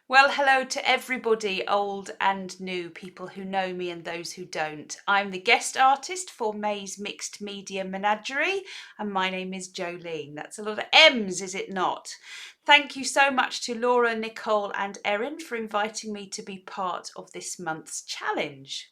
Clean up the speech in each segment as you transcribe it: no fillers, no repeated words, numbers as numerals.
Well, hello to everybody, old and new, people who know me and those who don't. I'm the guest artist for May's Mixed Media Menagerie, and my name is Jolene. That's a lot of M's, is it not? Thank you so much to Laura, Nicole, and Erin for inviting me to be part of this month's challenge.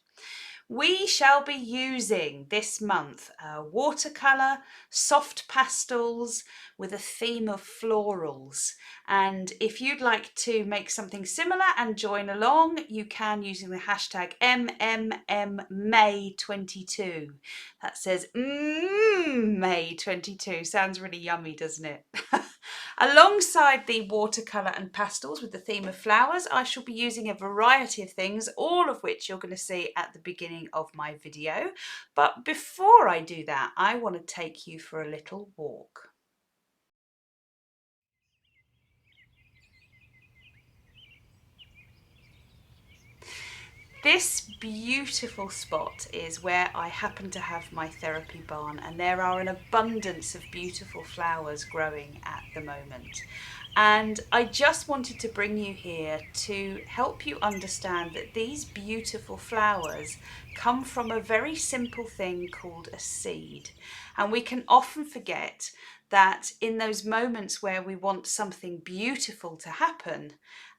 We shall be using this month watercolour, soft pastels with a theme of florals. And if you'd like to make something similar and join along, you can using the hashtag MMMMay22. That says May22. Sounds really yummy, doesn't it? Alongside the watercolour and pastels with the theme of flowers, I shall be using a variety of things, all of which you're going to see at the beginning of my video. But before I do that, I want to take you for a little walk. This beautiful spot is where I happen to have my therapy barn, and there are an abundance of beautiful flowers growing at the moment. And I just wanted to bring you here to help you understand that these beautiful flowers come from a very simple thing called a seed. And we can often forget that in those moments where we want something beautiful to happen,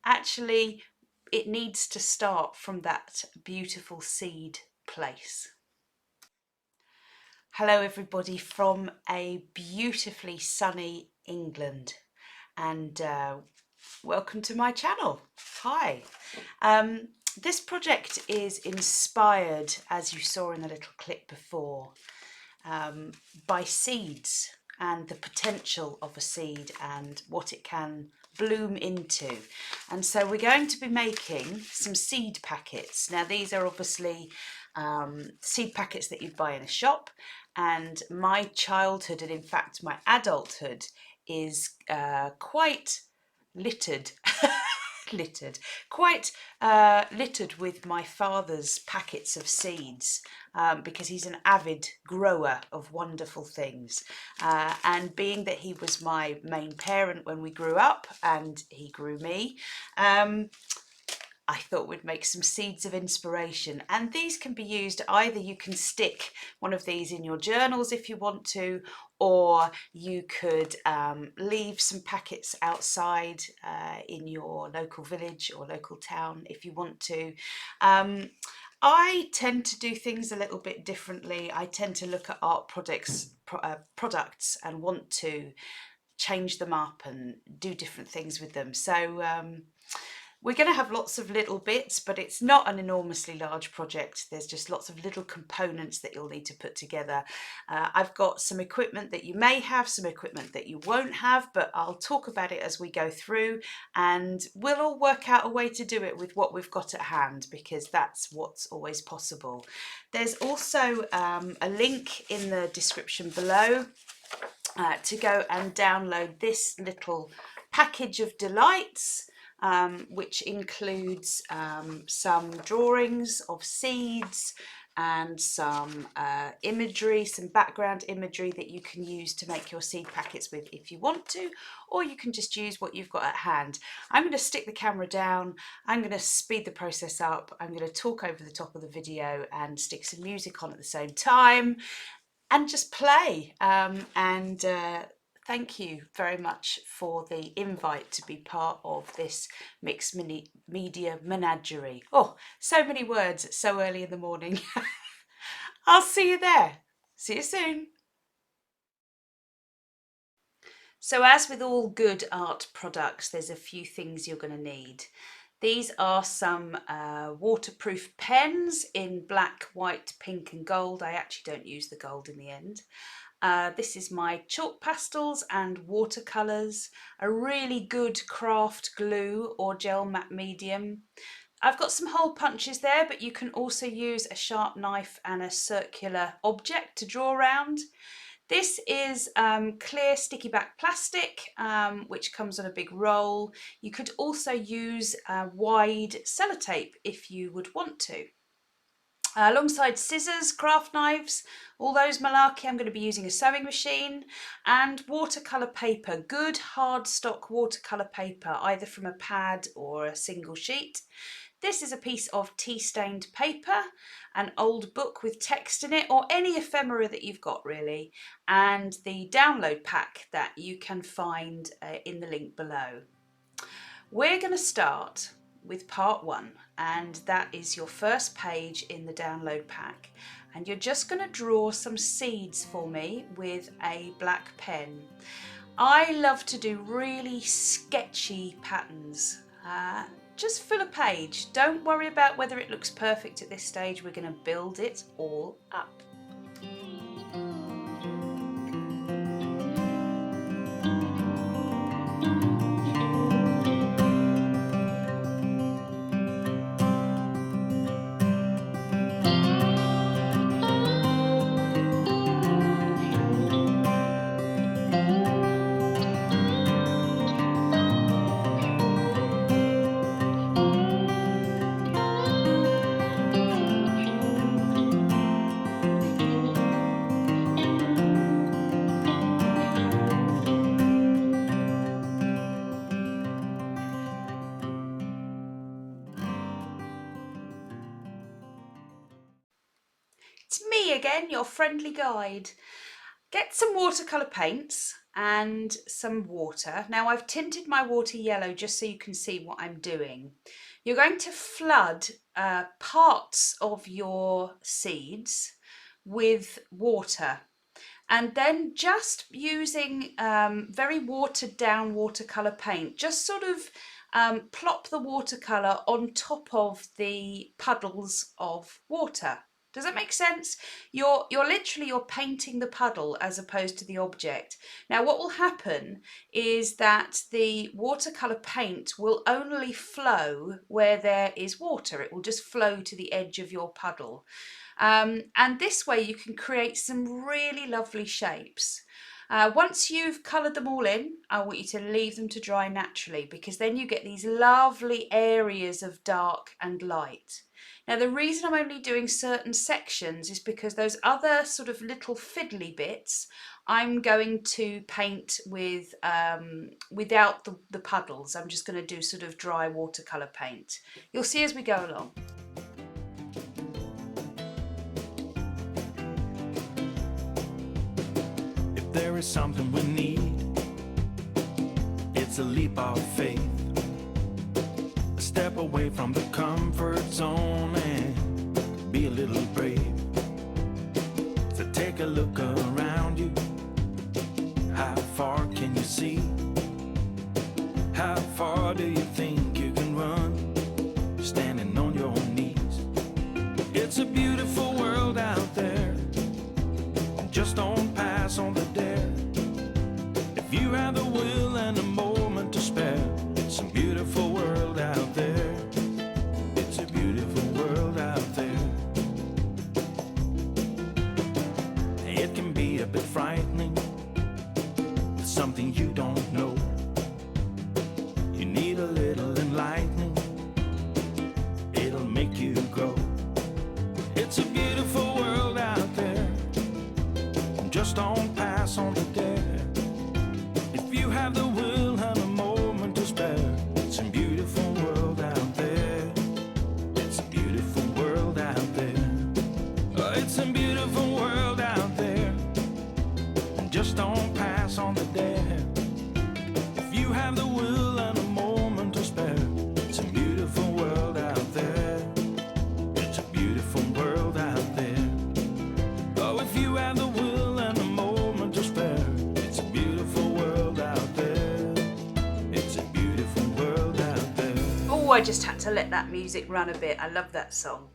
actually it needs to start from that beautiful seed place. Hello everybody from a beautifully sunny England, and welcome to my channel. Hi. This project is inspired, as you saw in the little clip before, by seeds and the potential of a seed and what it can bloom into. And so we're going to be making some seed packets. Now these are obviously seed packets that you'd buy in a shop, and my childhood and in fact my adulthood is quite littered littered with my father's packets of seeds, because he's an avid grower of wonderful things, and being that he was my main parent when we grew up and he grew me, I thought we'd make some seeds of inspiration. And these can be used, either you can stick one of these in your journals if you want to, or you could leave some packets outside in your local village or local town if you want to. I tend to do things a little bit differently. I tend to look at art products and want to change them up and do different things with them. So we're going to have lots of little bits, but it's not an enormously large project. There's just lots of little components that you'll need to put together. I've got some equipment that you may have, some equipment that you won't have, but I'll talk about it as we go through, and we'll all work out a way to do it with what we've got at hand, because that's what's always possible. There's also a link in the description below to go and download this little package of delights, which includes some drawings of seeds and some imagery, some background imagery that you can use to make your seed packets with if you want to, or you can just use what you've got at hand. I'm going to stick the camera down, I'm going to speed the process up, I'm going to talk over the top of the video and stick some music on at the same time and just play. Thank you very much for the invite to be part of this mixed media menagerie. Oh, so many words so early in the morning. I'll see you there. See you soon. So as with all good art products, there's a few things you're going to need. These are some waterproof pens in black, white, pink and gold. I actually don't use the gold in the end. This is my chalk pastels and watercolours, a really good craft glue or gel matte medium. I've got some hole punches there, but you can also use a sharp knife and a circular object to draw around. This is clear sticky back plastic, which comes on a big roll. You could also use wide sellotape if you would want to. Alongside scissors, craft knives, all those malarkey, I'm going to be using a sewing machine and watercolour paper, good hard stock watercolour paper, either from a pad or a single sheet. This is a piece of tea-stained paper, an old book with text in it, or any ephemera that you've got really, and the download pack that you can find in the link below. We're going to start with part 1, and that is your first page in the download pack, and you're just going to draw some seeds for me with a black pen. I love to do really sketchy patterns. Just fill a page. Don't worry about whether it looks perfect at this stage. We're going to build it all up. It's me again, your friendly guide. Get some watercolour paints and some water. Now I've tinted my water yellow just so you can see what I'm doing. You're going to flood parts of your seeds with water, and then just using very watered down watercolour paint, just sort of plop the watercolour on top of the puddles of water. Does that make sense? You're painting the puddle as opposed to the object. Now what will happen is that the watercolour paint will only flow where there is water. It will just flow to the edge of your puddle. And this way you can create some really lovely shapes. Once you've coloured them all in, I want you to leave them to dry naturally, because then you get these lovely areas of dark and light. Now the reason I'm only doing certain sections is because those other sort of little fiddly bits I'm going to paint with without the puddles. I'm just going to do sort of dry watercolour paint. You'll see as we go along. If there is something we need, it's a leap of faith. A step away from the comfort zone and be a little brave. So take a look around you. How far can you see? How far do you think you can run, standing on your knees? It's a beautiful world out there. Just don't pass on the dare. If you have the will and a moment to spare, it's a beautiful world out there. It's a beautiful world out there. It can be a bit frightening, something you don't know. You need a little enlightening, it'll make you grow. It's a beautiful world out there. Just don't pass on the dare. If you have the will and a moment to spare, it's a beautiful world out there. It's a beautiful world out there. Oh, it's a beautiful world out there. Just don't pass on the dare. If you have the will and a moment to spare, it's a beautiful world out there. It's a beautiful world out there. Oh, if you have the will and a moment to spare, it's a beautiful world out there. It's a beautiful world out there. Oh, I just had to let that music run a bit. I love that song.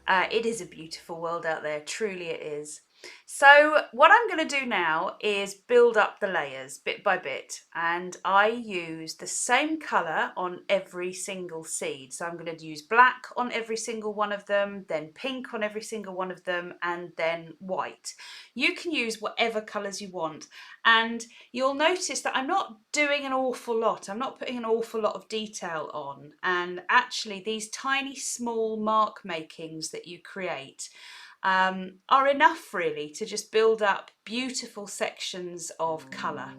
It is a beautiful world out there, truly it is. So what I'm going to do now is build up the layers bit by bit, and I use the same colour on every single seed. So I'm going to use black on every single one of them, then pink on every single one of them, and then white. You can use whatever colours you want, and you'll notice that I'm not doing an awful lot. I'm not putting an awful lot of detail on, and actually these tiny small mark makings that you create are enough really to just build up beautiful sections of colour.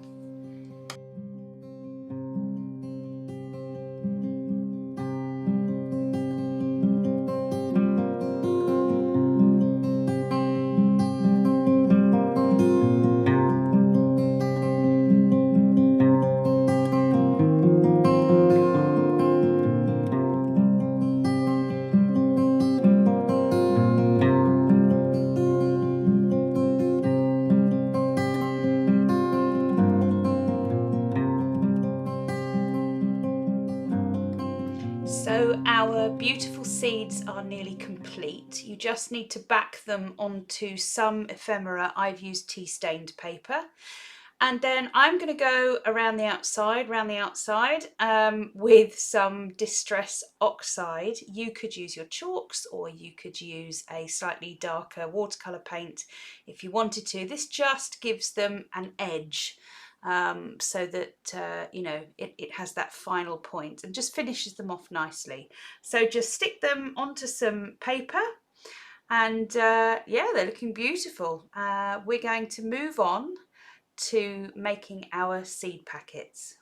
So our beautiful seeds are nearly complete. You just need to back them onto some ephemera. I've used tea stained paper. And then I'm going to go around the outside, with some Distress Oxide. You could use your chalks, or you could use a slightly darker watercolour paint if you wanted to. This just gives them an edge. So that it has that final point and just finishes them off nicely. So just stick them onto some paper, and yeah, they're looking beautiful. We're going to move on to making our seed packets.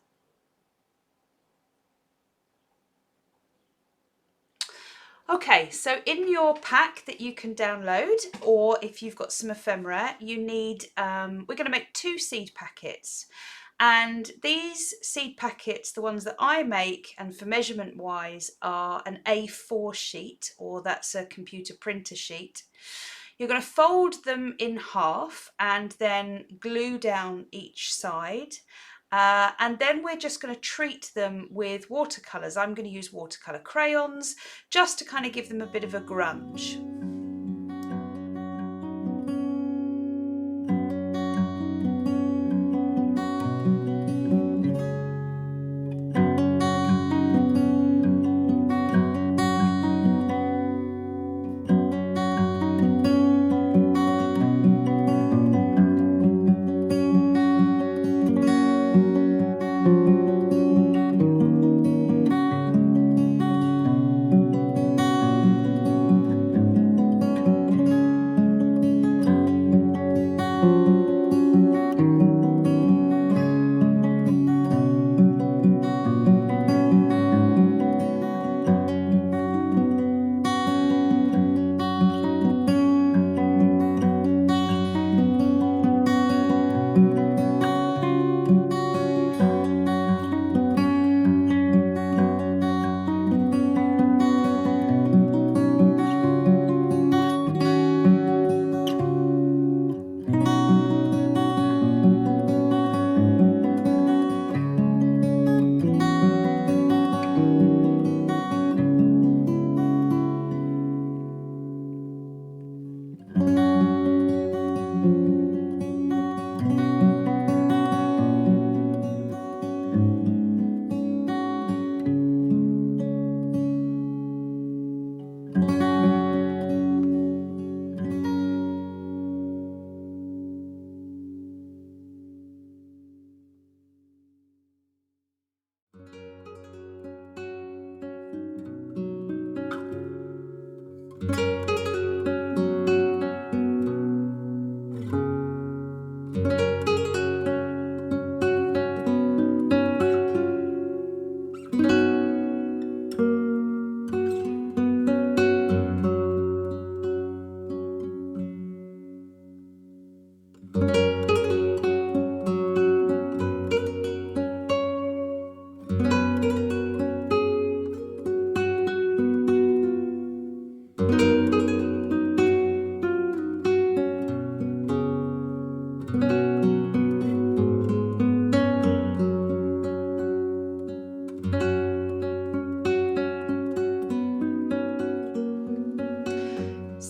Okay, so in your pack that you can download, or if you've got some ephemera, you need, we're going to make 2 seed packets. And these seed packets, the ones that I make, and for measurement wise, are an A4 sheet, or that's a computer printer sheet. You're going to fold them in half and then glue down each side. And then we're just going to treat them with watercolours. I'm going to use watercolour crayons just to kind of give them a bit of a grunge.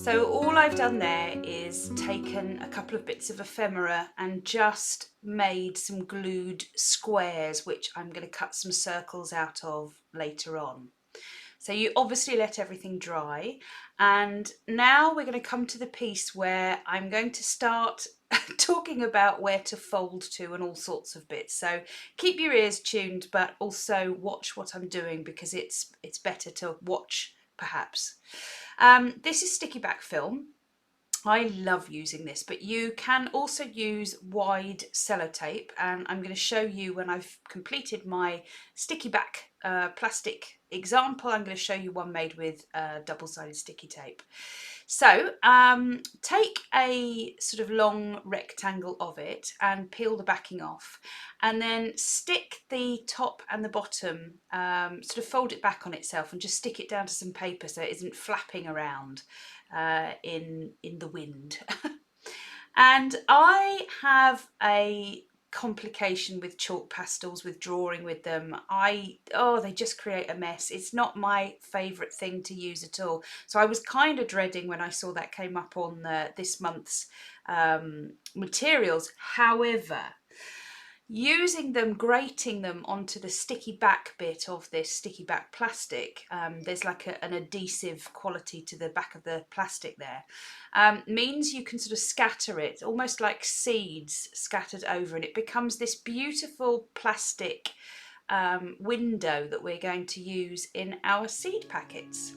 So all all I've done there is taken a couple of bits of ephemera and just made some glued squares, which I'm going to cut some circles out of later on. So you obviously let everything dry, and now we're going to come to the piece where I'm going to start talking about where to fold to and all sorts of bits. So keep your ears tuned, but also watch what I'm doing, because it's better to watch perhaps. This is sticky back film. I love using this, but you can also use wide sellotape, and I'm going to show you when I've completed my sticky back plastic example. I'm going to show you one made with double-sided sticky tape. So take a sort of long rectangle of it and peel the backing off, and then stick the top and the bottom, sort of fold it back on itself and just stick it down to some paper so it isn't flapping around in the wind. And I have a complication with chalk pastels, with drawing with them. They just create a mess. It's not my favourite thing to use at all. So I was kind of dreading when I saw that came up on this month's materials. However, using them, grating them onto the sticky back bit of this sticky back plastic, there's like an adhesive quality to the back of the plastic there, means you can sort of scatter it, almost like seeds scattered over, and it becomes this beautiful plastic window that we're going to use in our seed packets.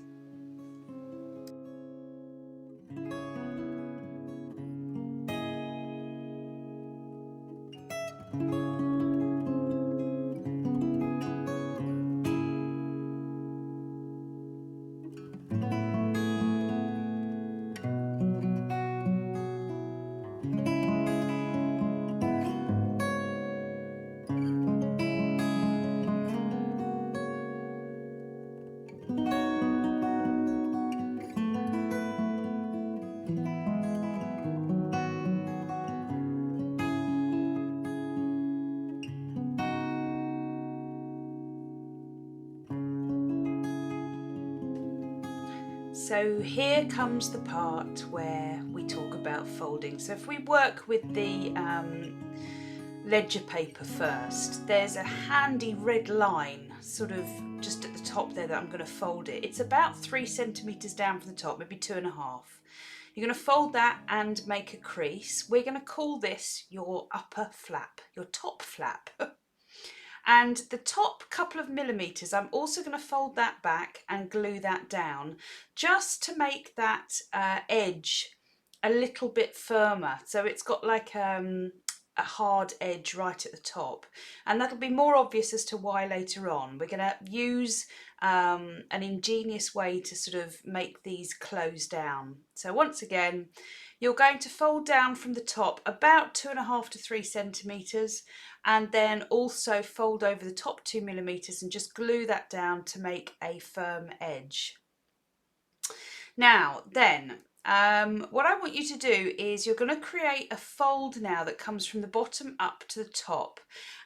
So here comes the part where we talk about folding. So if we work with the ledger paper first, there's a handy red line sort of just at the top there that I'm going to fold it. It's about 3 centimetres down from the top, maybe 2.5. You're going to fold that and make a crease. We're going to call this your upper flap, your top flap. And the top couple of millimetres, I'm also going to fold that back and glue that down, just to make that edge a little bit firmer. So it's got like a hard edge right at the top, and that'll be more obvious as to why later on. We're going to use an ingenious way to sort of make these close down. So once again, you're going to fold down from the top about 2.5 to 3 centimetres, and then also fold over the top 2 millimetres and just glue that down to make a firm edge. Now then, what I want you to do is you're going to create a fold now that comes from the bottom up to the top,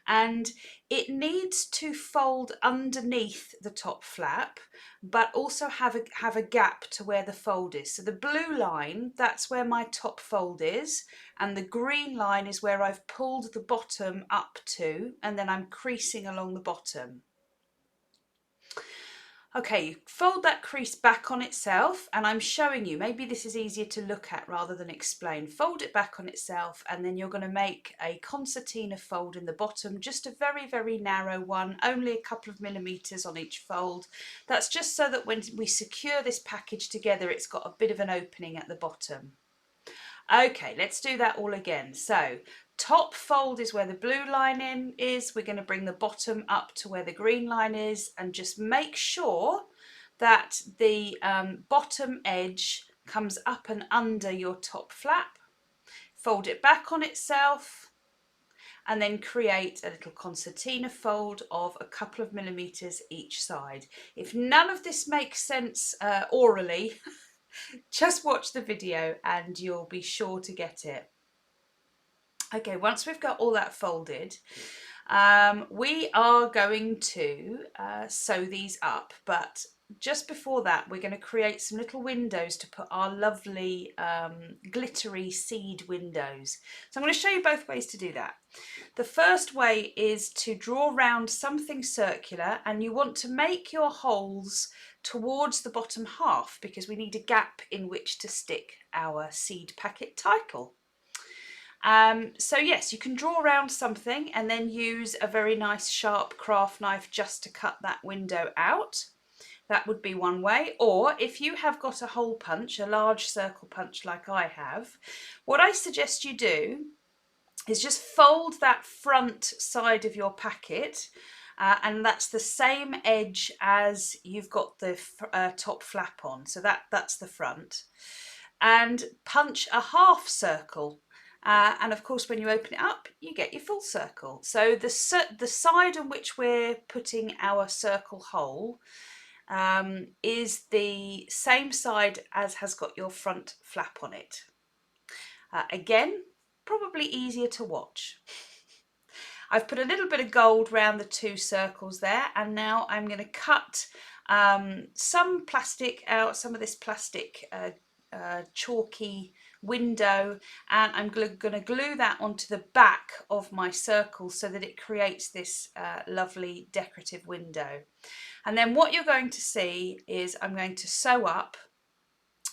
and it needs to fold underneath the top flap, but also have a gap to where the fold is. So the blue line, that's where my top fold is, and the green line is where I've pulled the bottom up to, and then I'm creasing along the bottom. Okay, fold that crease back on itself, and I'm showing you, maybe this is easier to look at rather than explain. Fold it back on itself, and then you're going to make a concertina fold in the bottom, just a very, very narrow one, only a couple of millimetres on each fold. That's just so that when we secure this package together, it's got a bit of an opening at the bottom. Okay, let's do that all again. So top fold is where the blue line is. We're going to bring the bottom up to where the green line is, and just make sure that the bottom edge comes up and under your top flap. Fold it back on itself, and then create a little concertina fold of a couple of millimetres each side. If none of this makes sense orally, just watch the video and you'll be sure to get it. Okay, once we've got all that folded, we are going to sew these up, but just before that, we're going to create some little windows to put our lovely glittery seed windows. So I'm going to show you both ways to do that. The first way is to draw round something circular, and you want to make your holes towards the bottom half because we need a gap in which to stick our seed packet title. So yes, you can draw around something and then use a very nice sharp craft knife just to cut that window out. That would be one way. Or if you have got a hole punch, a large circle punch like I have, what I suggest you do is just fold that front side of your packet, and that's the same edge as you've got the top flap on. So that's the front. And punch a half circle. And of course, when you open it up, you get your full circle. So the side on which we're putting our circle hole is the same side as has got your front flap on it. Again, probably easier to watch. I've put a little bit of gold around the two circles there, and now I'm going to cut some plastic out, some of this plastic chalky window, and I'm going to glue that onto the back of my circle so that it creates this lovely decorative window. And then what you're going to see is I'm going to sew up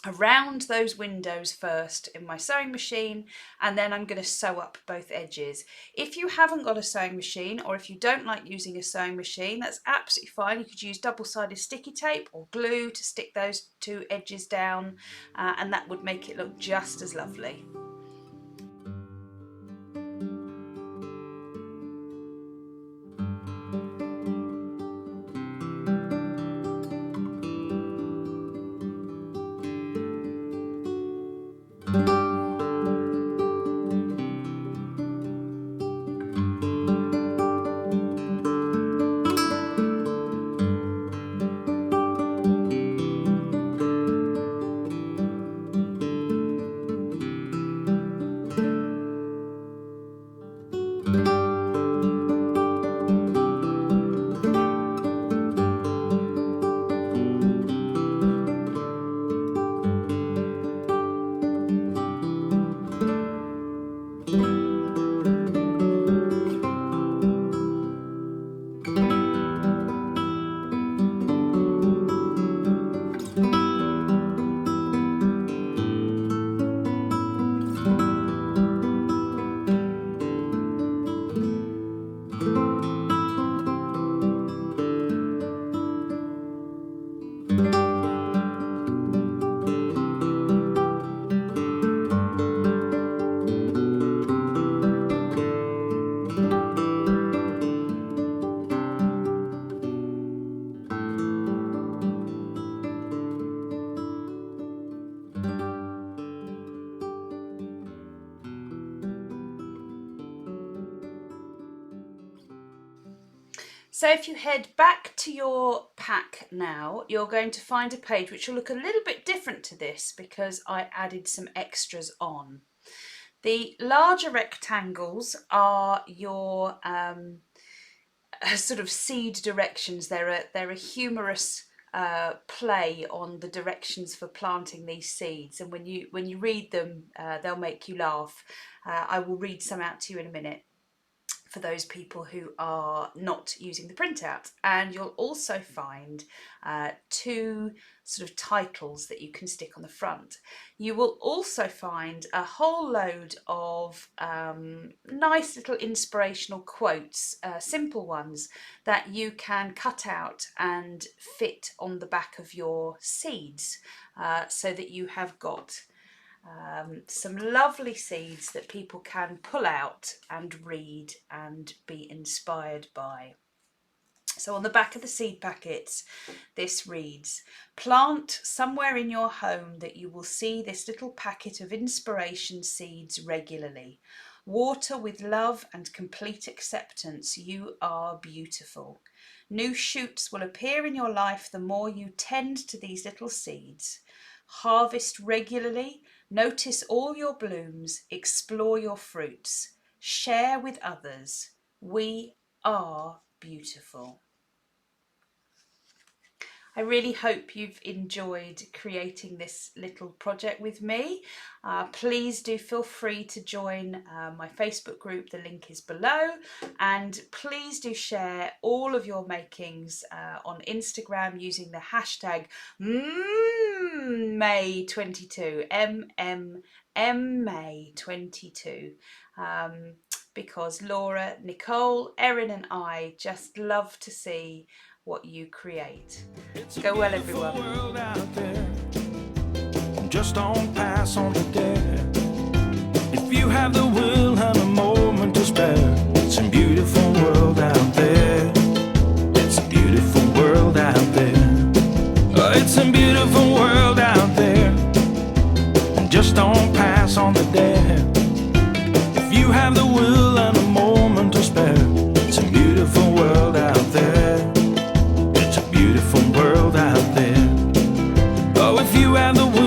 around those windows first in my sewing machine, and then I'm going to sew up both edges. If you haven't got a sewing machine, or if you don't like using a sewing machine, that's absolutely fine. You could use double-sided sticky tape or glue to stick those two edges down, and that would make it look just as lovely. So if you head back to your pack now, you're going to find a page which will look a little bit different to this because I added some extras on. The larger rectangles are your sort of seed directions. They're a humorous play on the directions for planting these seeds, and when you read them, they'll make you laugh. I will read some out to you in a minute for those people who are not using the printout. And you'll also find two sort of titles that you can stick on the front. You will also find a whole load of nice little inspirational quotes, simple ones, that you can cut out and fit on the back of your seeds, so that you have got some lovely seeds that people can pull out and read and be inspired by. So on the back of the seed packets, this reads, "Plant somewhere in your home that you will see this little packet of inspiration seeds regularly. Water with love and complete acceptance. You are beautiful. New shoots will appear in your life the more you tend to these little seeds. Harvest regularly. Notice all your blooms, explore your fruits, share with others. We are beautiful." I really hope you've enjoyed creating this little project with me. Please do feel free to join my Facebook group, the link is below, and please do share all of your makings on Instagram using the hashtag May22, May22, because Laura, Nicole, Erin and I just love to see what you create. Go well, everyone. World out there. Just don't pass on the dare. If you have the will and a moment to spare, it's a beautiful world out there. It's a beautiful world out there. Oh, it's a beautiful world out there. And just don't pass on the dare. If you have the will and a moment to spare, it's a beautiful world out there. It's a beautiful world out there. Oh, if you have the will